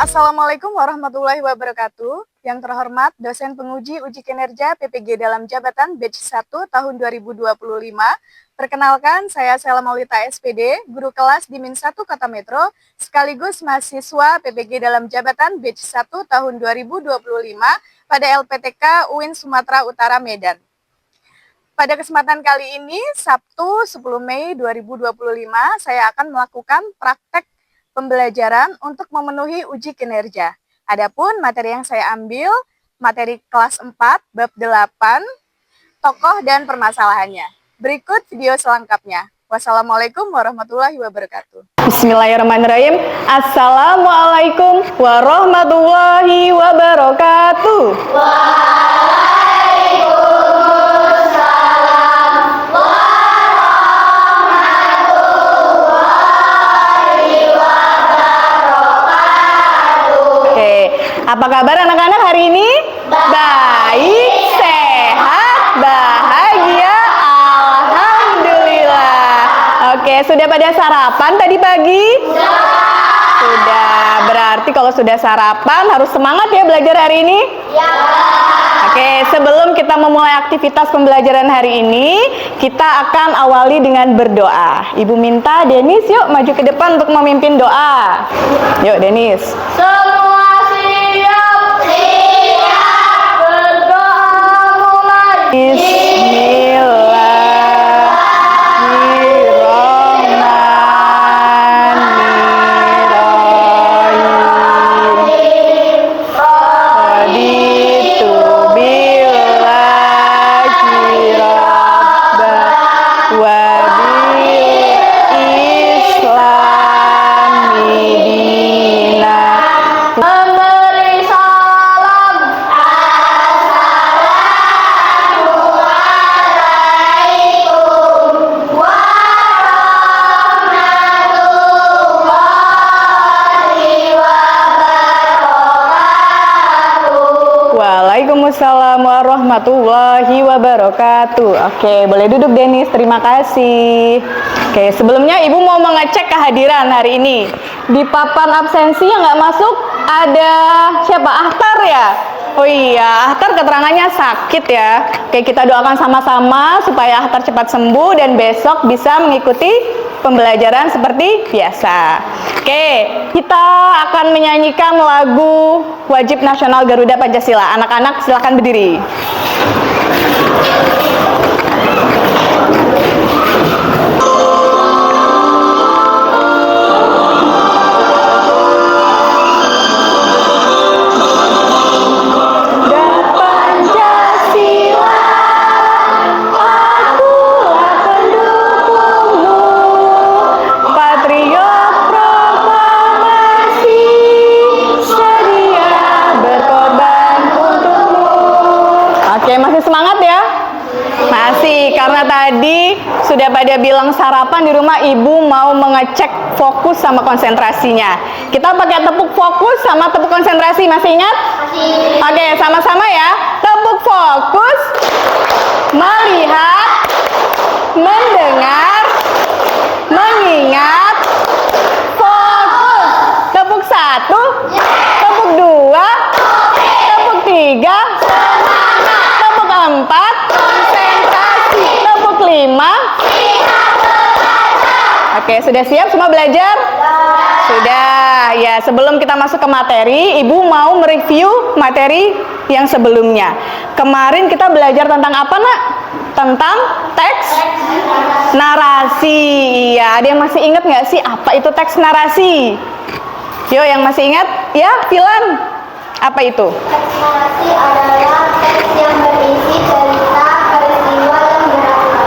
Assalamualaikum warahmatullahi wabarakatuh. Yang terhormat dosen penguji uji kinerja PPG dalam jabatan batch 1 tahun 2025. Perkenalkan, saya Sela Maulita SPD, guru kelas di Min 1 Kota Metro, sekaligus mahasiswa PPG dalam jabatan batch 1 tahun 2025 pada LPTK UIN Sumatera Utara Medan. Pada kesempatan kali ini, Sabtu 10 Mei 2025, saya akan melakukan praktek pembelajaran untuk memenuhi uji kinerja. Adapun materi yang saya ambil, materi kelas 4, bab 8, tokoh dan permasalahannya. Berikut video selengkapnya. Wassalamualaikum warahmatullahi wabarakatuh. Bismillahirrahmanirrahim. Assalamualaikum warahmatullahi wabarakatuh. Apa kabar anak-anak hari ini? Baik, sehat, bahagia, alhamdulillah. Oke, sudah pada sarapan tadi pagi? Sudah. Berarti kalau sudah sarapan harus semangat ya belajar hari ini? Ya. Oke, sebelum kita memulai aktivitas pembelajaran hari ini, kita akan awali dengan berdoa. Ibu minta Denis yuk maju ke depan untuk memimpin doa. Yuk Denis. Waalaikumsalam warahmatullahi wabarakatuh. Oke, boleh duduk Denis, terima kasih. Oke, sebelumnya Ibu mau mengecek kehadiran hari ini. Di papan absensi yang nggak masuk ada siapa? Ahtar ya? Oh iya, Ahtar keterangannya sakit ya. Oke, kita doakan sama-sama supaya Ahtar cepat sembuh dan besok bisa mengikuti pembelajaran seperti biasa. Oke, kita akan menyanyikan lagu Wajib Nasional Garuda Pancasila. Anak-anak silakan berdiri. Sudah pada bilang sarapan di rumah, Ibu mau mengecek fokus sama konsentrasinya. Kita pakai tepuk fokus sama tepuk konsentrasi, masih ingat? Masih. Oke, sama-sama ya. Tepuk fokus, melihat, mendengar, mengingat, fokus. Tepuk 1, tepuk 2, tepuk 3, tepuk 4, konsentrasi, tepuk 5. Oke, sudah siap semua belajar? Sudah. Ya, sebelum kita masuk ke materi, Ibu mau mereview materi yang sebelumnya. Kemarin kita belajar tentang apa, Nak? Tentang teks narasi. Iya, ada yang masih ingat nggak sih apa itu teks narasi? Yo, yang masih ingat? Ya, Filan. Apa itu? Teks narasi adalah teks yang berisi cerita peristiwa yang berurutan.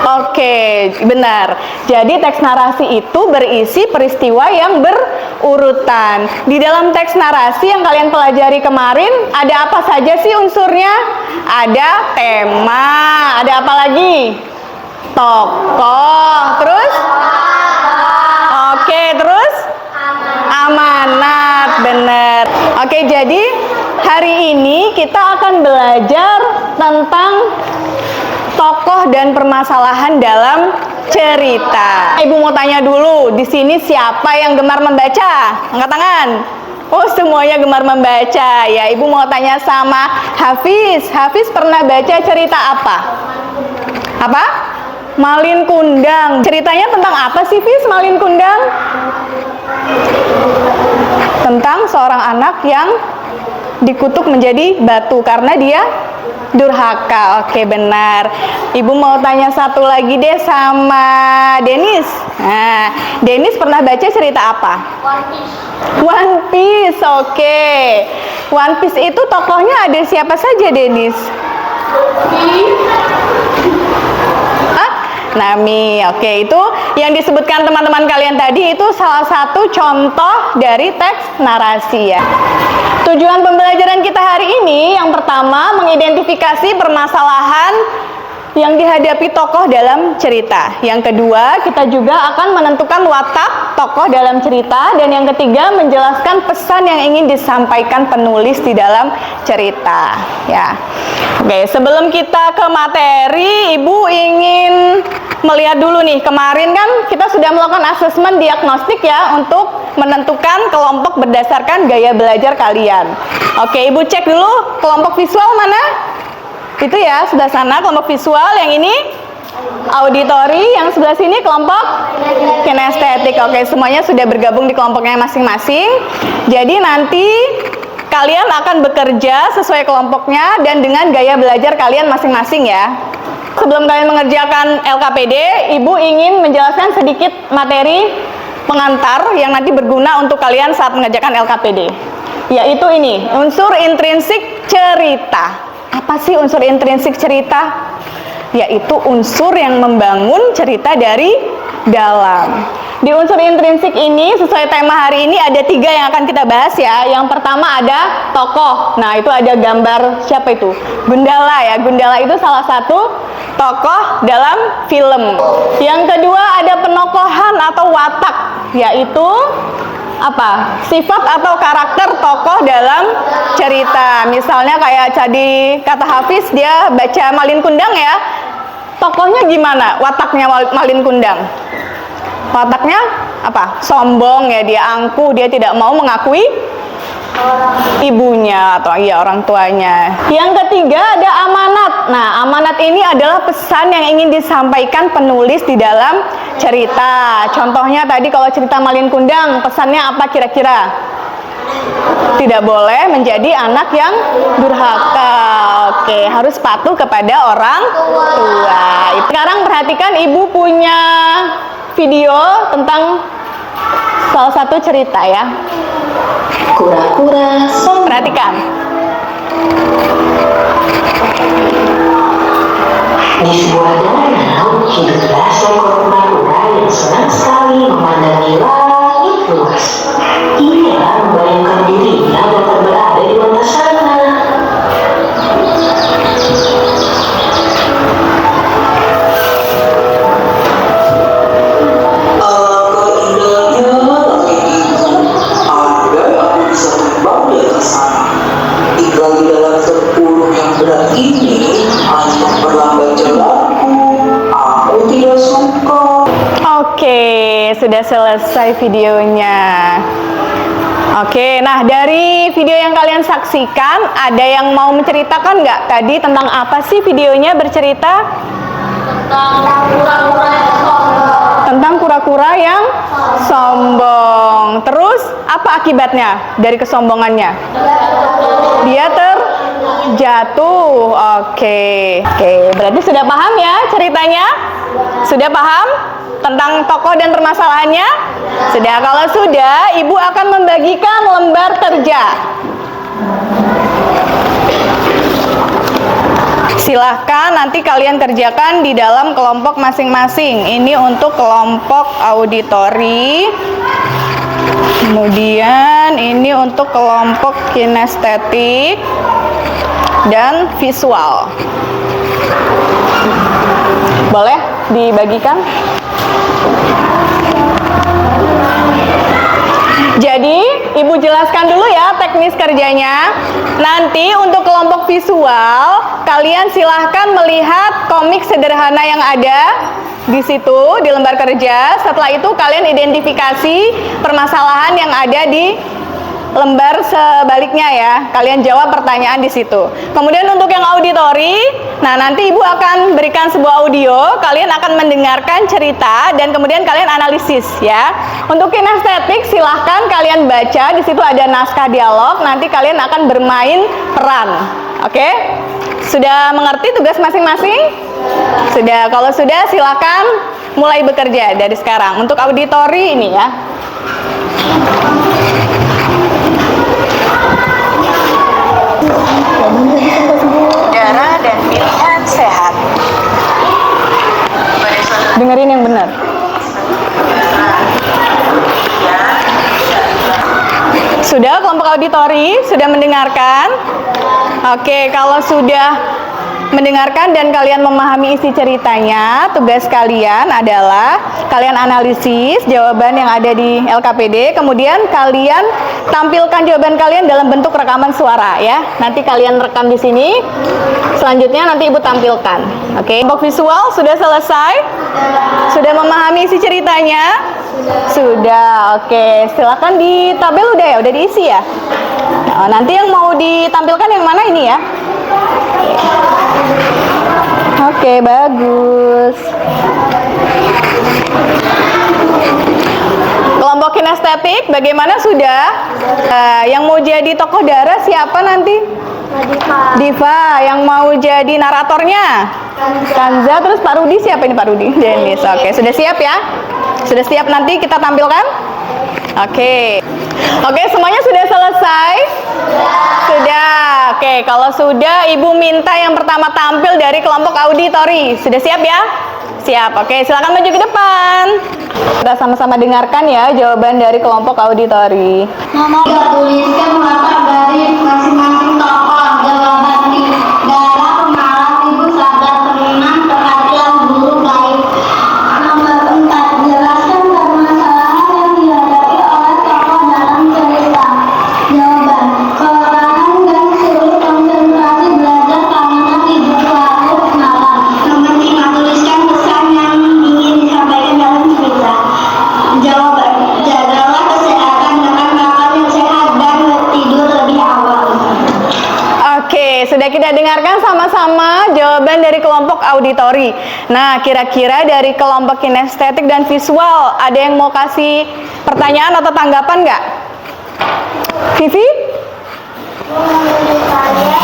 Oke, benar. Jadi teks narasi itu berisi peristiwa yang berurutan. Di dalam teks narasi yang kalian pelajari kemarin, ada apa saja sih unsurnya? Ada tema, ada apa lagi? Tokoh, terus? Oke, terus? Amanat, benar. Oke, jadi hari ini kita akan belajar tentang tokoh dan permasalahan dalam cerita. Ibu mau tanya dulu, di sini siapa yang gemar membaca? Angkat tangan. Oh, semuanya gemar membaca ya. Ibu mau tanya sama Hafiz. Hafiz pernah baca cerita apa? Apa? Malin Kundang. Ceritanya tentang apa sih, Fis, Malin Kundang? Tentang seorang anak yang dikutuk menjadi batu karena dia durhaka. Oke, benar. Ibu mau tanya satu lagi deh sama Denis. Nah, Denis pernah baca cerita apa? One Piece. Oke. One Piece itu tokohnya ada siapa saja, Denis? Nami. Oke, itu yang disebutkan teman-teman kalian tadi itu salah satu contoh dari teks narasi ya. Tujuan pembelajaran kita hari ini yang pertama mengidentifikasi permasalahan yang dihadapi tokoh dalam cerita. Yang kedua, kita juga akan menentukan watak tokoh dalam cerita. Dan yang ketiga, menjelaskan pesan yang ingin disampaikan penulis di dalam cerita. Ya. Oke, sebelum kita ke materi, Ibu ingin melihat dulu nih. Kemarin kan kita sudah melakukan asesmen diagnostik ya untuk menentukan kelompok berdasarkan gaya belajar kalian. Oke, Ibu cek dulu kelompok visual mana? Itu ya, sebelah sana kelompok visual, yang ini auditori, yang sebelah sini kelompok kinestetik. Oke, semuanya sudah bergabung di kelompoknya masing-masing. Jadi nanti kalian akan bekerja sesuai kelompoknya dan dengan gaya belajar kalian masing-masing ya. Sebelum kalian mengerjakan LKPD, Ibu ingin menjelaskan sedikit materi pengantar yang nanti berguna untuk kalian saat mengerjakan LKPD. Yaitu ini, unsur intrinsik cerita. Apa sih unsur intrinsik cerita? Yaitu unsur yang membangun cerita dari dalam. Di unsur intrinsik ini, sesuai tema hari ini ada 3 yang akan kita bahas ya. Yang pertama ada tokoh. Nah, itu ada gambar siapa itu? Gundala ya. Gundala itu salah satu tokoh dalam film. Yang kedua ada penokohan atau watak, yaitu apa? Sifat atau karakter tokoh dalam cerita. Misalnya kayak tadi kata Hafiz, dia baca Malin Kundang ya. Tokohnya gimana? Wataknya Malin Kundang. Wataknya apa? Sombong ya, dia angkuh, dia tidak mau mengakui ibunya atau orang tuanya. Yang ketiga ada amanat. Nah, amanat ini adalah pesan yang ingin disampaikan penulis di dalam cerita. Contohnya tadi kalau cerita Malin Kundang, pesannya apa kira-kira? Tidak boleh menjadi anak yang durhaka. Oke, harus patuh kepada orang tua. Sekarang perhatikan, Ibu punya video tentang salah satu cerita ya. Kura-kura sombong. Perhatikan. Di sebuah danau hiduplah seekor kura-kura yang senang sekali memandangi langit luas. Ia membayangkan dirinya dapat berada di mata sana. Oke, sudah selesai videonya. Oke, nah dari video yang kalian saksikan, ada yang mau menceritakan nggak tadi tentang apa sih videonya bercerita? Tentang kura-kura yang sombong. Terus apa akibatnya dari kesombongannya? Dia terjatuh. Oke, berarti sudah paham ya ceritanya? Sudah paham tentang tokoh dan permasalahannya? Sudah. Kalau sudah, Ibu akan membagikan lembar kerja. Silahkan nanti kalian kerjakan di dalam kelompok masing-masing. Ini untuk kelompok auditori. Kemudian ini untuk kelompok kinestetik dan visual. Boleh dibagikan? Jadi, Ibu jelaskan dulu ya teknis kerjanya. Nanti untuk kelompok visual, kalian silahkan melihat komik sederhana yang ada di situ, di lembar kerja. Setelah itu kalian identifikasi permasalahan yang ada di lembar sebaliknya ya. Kalian jawab pertanyaan di situ. Kemudian untuk yang auditori, nah nanti Ibu akan berikan sebuah audio, kalian akan mendengarkan cerita dan kemudian kalian analisis ya. Untuk kinestetik silahkan kalian baca, di situ ada naskah dialog, nanti kalian akan bermain peran. Oke? Sudah mengerti tugas masing-masing? Sudah, kalau sudah silakan mulai bekerja dari sekarang. Untuk auditori ini ya. Darah dan pilihan sehat. Dengerin yang benar. Sudah kelompok auditori? Sudah mendengarkan? Oke, kalau sudah mendengarkan dan kalian memahami isi ceritanya, tugas kalian adalah kalian analisis jawaban yang ada di LKPD, kemudian kalian tampilkan jawaban kalian dalam bentuk rekaman suara ya. Nanti kalian rekam di sini, selanjutnya nanti Ibu tampilkan. Oke, kelompok visual sudah selesai? Sudah memahami isi ceritanya? Sudah. Oke, silakan di tabel udah ya, udah diisi ya. Nah, nanti yang mau ditampilkan yang mana ini ya? Oke, bagus. Kelompok kinestetik, bagaimana sudah? Yang mau jadi tokoh Dara siapa nanti? Diva. Yang mau jadi naratornya? Kanza. Terus Pak Rudi siapa ini Pak Rudi? Denis. Oke, sudah siap ya? Sudah siap nanti kita tampilkan? Oke. Oke, semuanya sudah selesai? Sudah. Oke, kalau sudah Ibu minta yang pertama tampil dari kelompok auditori. Sudah siap ya? Siap. Oke, silakan maju ke depan. Kita sama-sama dengarkan ya jawaban dari kelompok auditori. Tuliskan latar dari masing-masing tokoh. Jawaban Dara pemalas, ibu sadar, tenang, perhatian, guru baik. Nomor 4, jelaskan permasalahan yang dihadapi oleh tokoh dalam cerita. Jawaban, kelelahan dan sulit konsentrasi belajar karena tidur larut malam. Nomor 5, tuliskan pesan yang ingin disampaikan dalam cerita. Jawaban, jagalah kesehatan dengan makan yang sehat dan tidur lebih awal. Oke, sudah kita dengarkan sama-sama jawaban dari kelompok auditori. Nah, kira-kira dari kelompok kinestetik dan visual, ada yang mau kasih pertanyaan atau tanggapan nggak? Vivi? Menurut saya,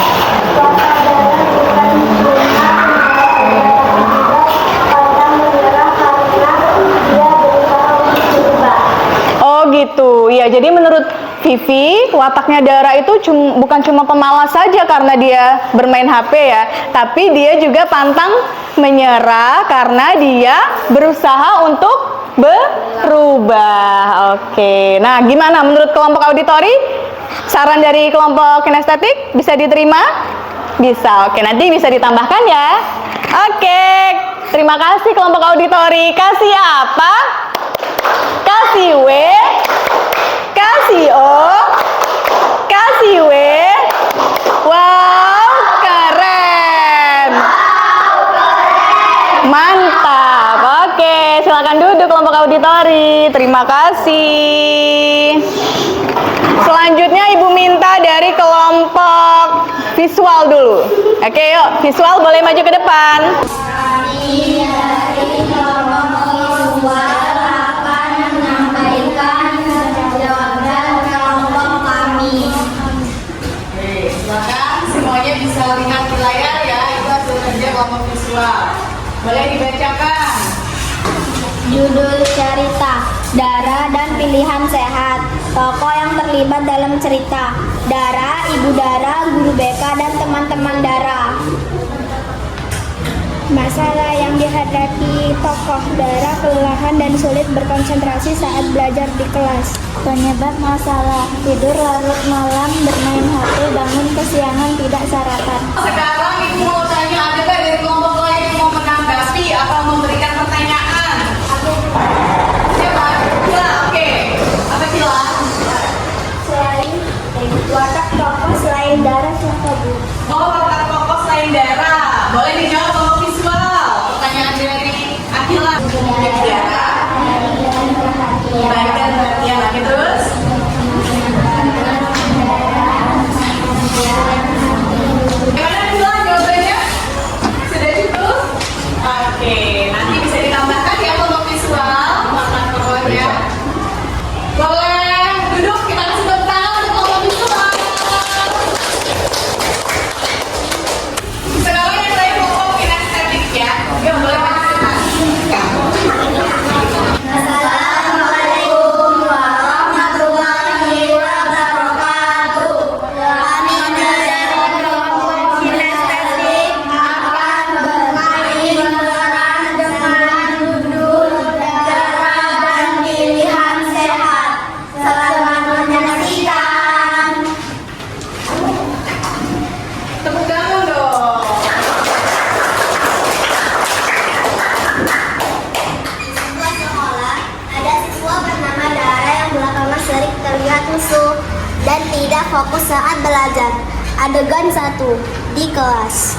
tokoh Dara bukan guna pantang menyerah karena dia berusaha untuk berubah. Oh gitu, ya jadi menurut Vivi, wataknya Dara itu bukan cuma pemalas saja karena dia bermain HP ya, tapi dia juga pantang menyerah karena dia berusaha untuk berubah. Oke, nah gimana menurut kelompok auditori? Saran dari kelompok kinestetik bisa diterima? Bisa, oke nanti bisa ditambahkan ya. Oke, terima kasih kelompok auditori. Kasih apa? Kasih W, kasih O, kasih W. Wow, keren. Mantap. Oke, silakan duduk kelompok auditori. Terima kasih. Selanjutnya Ibu minta dari kelompok visual dulu. Oke, yuk, visual boleh maju ke depan. Silakan semuanya bisa lihat di layar ya, itu hasil kerja kelompok visual. Boleh dibacakan. Judul cerita, Dara dan Pilihan Sehat. Tokoh yang terlibat dalam cerita, Dara, Ibu Dara, Guru BK, dan teman-teman Dara. Masalah yang dihadapi tokoh Dara, kelelahan dan sulit berkonsentrasi saat belajar di kelas. Penyebab masalah, tidur larut malam, bermain HP, bangun kesiangan, tidak sarapan. Sekarang Ibu mau tanya, ada nggak dari kelompok lain yang mau menanggapi atau memberikan pertanyaan? Siapa? Cila, oke. Apa Cila? Selain watak tokoh selain Dara siapa Bu? Oh, watak tokoh selain Dara. Boleh dijawab kelompok visual. Pertanyaan dari Akila. Dara. Baik dan perhatian lagi terus. dan tidak fokus saat belajar. Adegan 1 di kelas.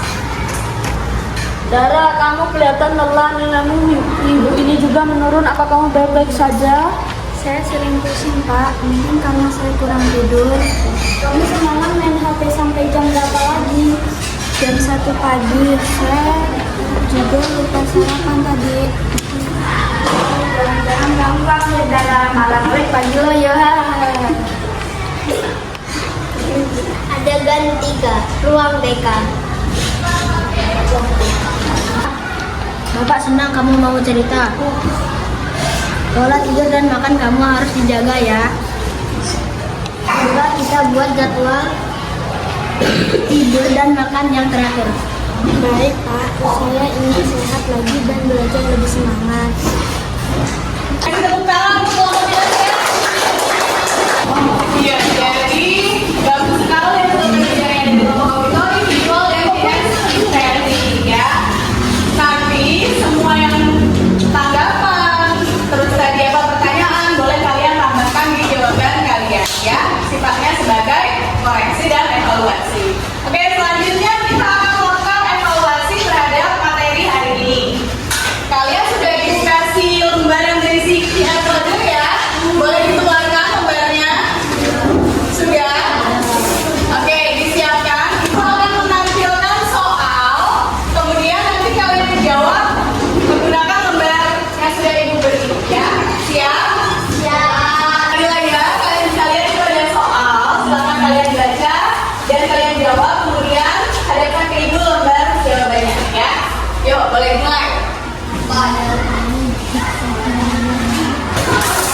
Dara, kamu kelihatan lelah, nilaimu minggu ini juga menurun. Apa kamu baik-baik saja? Saya sering pusing, Pak. Mungkin karena saya kurang tidur. Kamu semalam main HP sampai jam berapa lagi? Jam 1 pagi. Saya juga lupa sarapan tadi. Jangan gampang ya, Dara. Malam baik pagi lo ya. Adegan 3, ruang BK. Bapak senang kamu mau cerita. Pola tidur dan makan kamu harus dijaga ya. Coba kita buat jadwal Tidur dan makan yang terakhir. baik, Pak. Saya ingin sehat lagi dan belajar lebih semangat. Iya, jadi bagus sekali untuk belajar yang di kelompok auditori, visual, dan kinestetik ya. Nanti semua yang tanggapan, terus tadi apa pertanyaan, boleh kalian tambahkan di jawaban kalian ya. Sifatnya sebagai koreksi dan evaluasi. Oke, selanjutnya kita akan melakukan evaluasi terhadap materi hari ini. Kalian sudah dikasih lembar yang berisi QR code ya. Boleh dikeluarkan lembarnya? Sudah? Oke, disiapkan. Ibu akan menampilkan soal, kemudian nanti kalian menjawab menggunakan lembar yang sudah Ibu beri ya. Siap? Siap. Lagi lagi ya, kalian bisa lihat itu ada soal. Silakan kalian baca dan kalian jawab, kemudian hadapkan ke Ibu lembar jawabannya ya. Yuk, boleh mulai.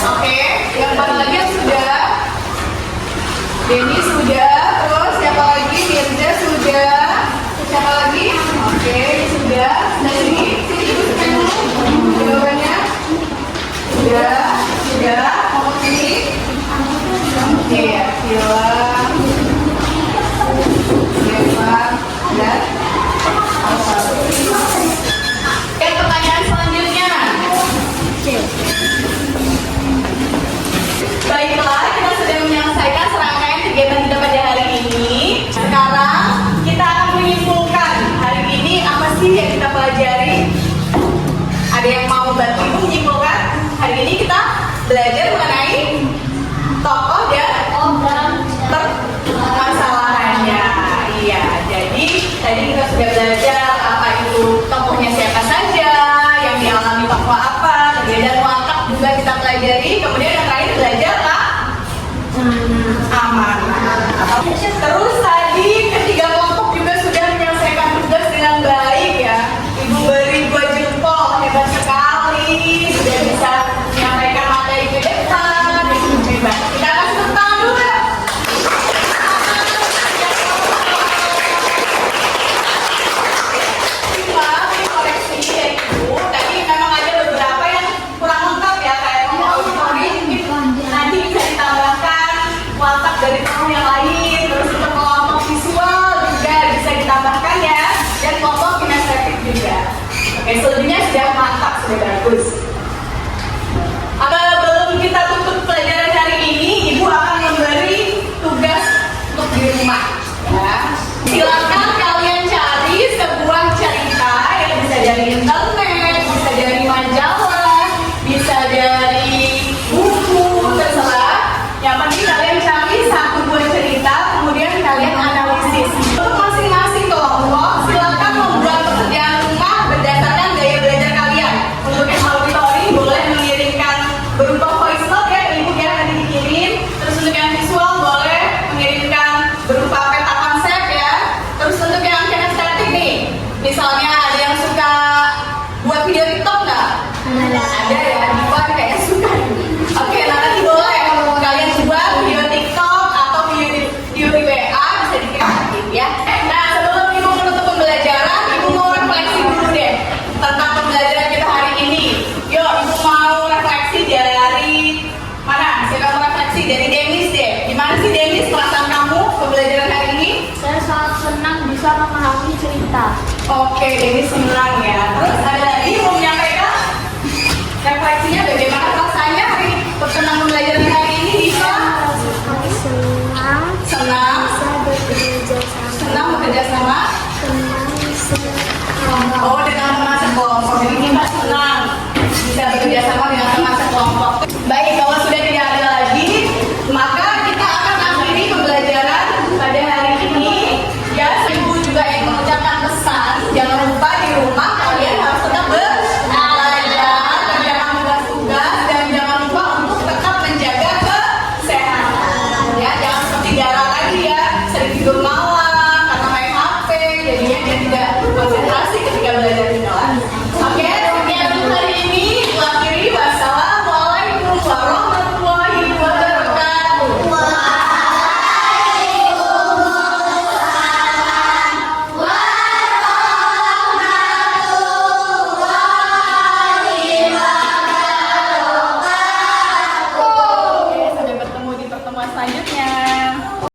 Oke, yang mana lagi yang sudah? Denny sudah, terus siapa lagi? Mirza sudah, siapa lagi? Oke, ini sudah. Dari sini Ibu suka dulu jawabannya. Sudah. Mau sini? Oke, silakan. Dan oke, pertanyaan selanjutnya. Baiklah, kita sudah menyelesaikan serangkaian kegiatan kita pada hari ini. Sekarang kita akan menyimpulkan hari ini apa sih yang kita pelajari. Ada yang mau bantu Ibu menyimpulkan? Hari ini kita belajar mengenai tokoh dan permasalahannya. Iya, jadi tadi kita sudah belajar apa itu tokohnya siapa saja, yang dialami tokoh apa, kegiatan watak juga kita pelajari. Kemudian yang terakhir belajar amanah. Terus tadi ketiga kelompok juga sudah menyelesaikan tugas dengan baik ya. Ibu beri 2 jempol, hebat sekali, sudah bisa menyampaikan materi ke depan. Hebat. Kita kasih tepuk tangan dulu ya. Ini koreksi ya Ibu. Tadi memang ada beberapa yang kurang lengkap ya, kayak ngomong auditori mungkin nanti bisa ditambahkan watak dari tahun yang lain. Terus untuk kelompok visual juga bisa ditambahkan ya, dan kelompok kinestetik juga. Oke, selanjutnya sudah mantap, sudah bagus. Belum kita tutup pelajaran hari ini, Ibu akan memberi tugas untuk di rumah ya. Silakan kalian cari sebuah cerita yang bisa dari internet, bisa dari majalah, bisa dari buku, terserah. Yang penting kalian cari 1 buah cerita, kemudian kalian analisis. Untuk masing-masing kelompok, silakan membuat pekerjaan rumah berdasarkan gaya belajar kalian. Untuk yang auditori boleh mengirimkan berupa voice note ya, Ibu ya, nanti dikirim. Terus untuk yang visual boleh mengirimkan berupa peta konsep ya. Terus untuk yang kinestetik nih, misalnya ada yang suka buat video TikTok nggak? Ada ya, Diva kayak suka. Oke, nah nanti boleh kalian buat video TikTok atau video di WA, bisa dikirim ya. Nah, sebelum Ibu menutup pembelajaran, Ibu mau refleksi dulu deh tentang pembelajaran kita hari ini. Yuk, Ibu mau refleksi dari mana? Siapa mau refleksi? Dari Denis deh. Gimana sih Denis perasaan kamu pembelajaran hari ini? Saya sangat senang bisa memahami cerita. Oke, Denis senang ya. Terus ada lagi yang mau menyampaikan refleksinya bagaimana rasanya hari tentang pembelajaran hari ini, Diva? Senang Senang. Senang bekerja sama. Oh, dengan teman sekelompok. Jadi kita senang bisa bekerja sama dengan teman sekelompok. Baik, kalau sudah tidak ada lagi, maka kita akan akhiri pembelajaran pada hari ini. Ya, ibu juga yang mengucapkan pesan, jangan lupa di rumah kalian harus tetap belajar, kerjakan tugas-tugas, dan jangan lupa untuk tetap menjaga kesehatan. Ya, jangan seperti Dara lagi ya, sering tidur malam.